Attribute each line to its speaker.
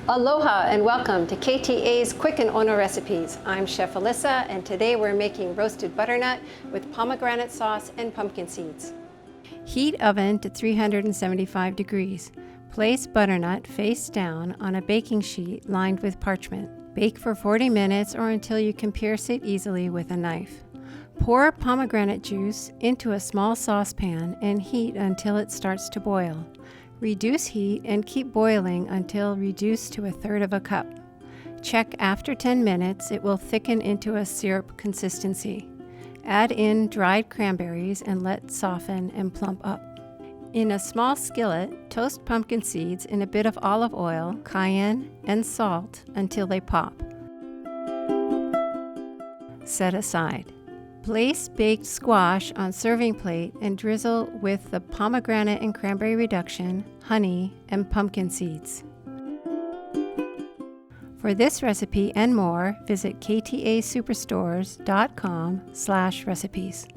Speaker 1: Aloha and welcome to KTA's Quick and Ono Recipes. I'm Chef Alyssa, and today we're making roasted butternut with pomegranate sauce and pumpkin seeds. Heat oven to 375 degrees. Place butternut face down on a baking sheet lined with parchment. Bake for 40 minutes or until you can pierce it easily with a knife. Pour pomegranate juice into a small saucepan and heat until it starts to boil. Reduce heat and keep boiling until reduced to 1/3 cup. Check after 10 minutes, it will thicken into a syrup consistency. Add in dried cranberries and let soften and plump up. In a small skillet, toast pumpkin seeds in a bit of olive oil, cayenne, and salt until they pop. Set aside. Place baked squash on serving plate and drizzle with the pomegranate and cranberry reduction, honey, and pumpkin seeds. For this recipe and more, visit ktasuperstores.com/recipes.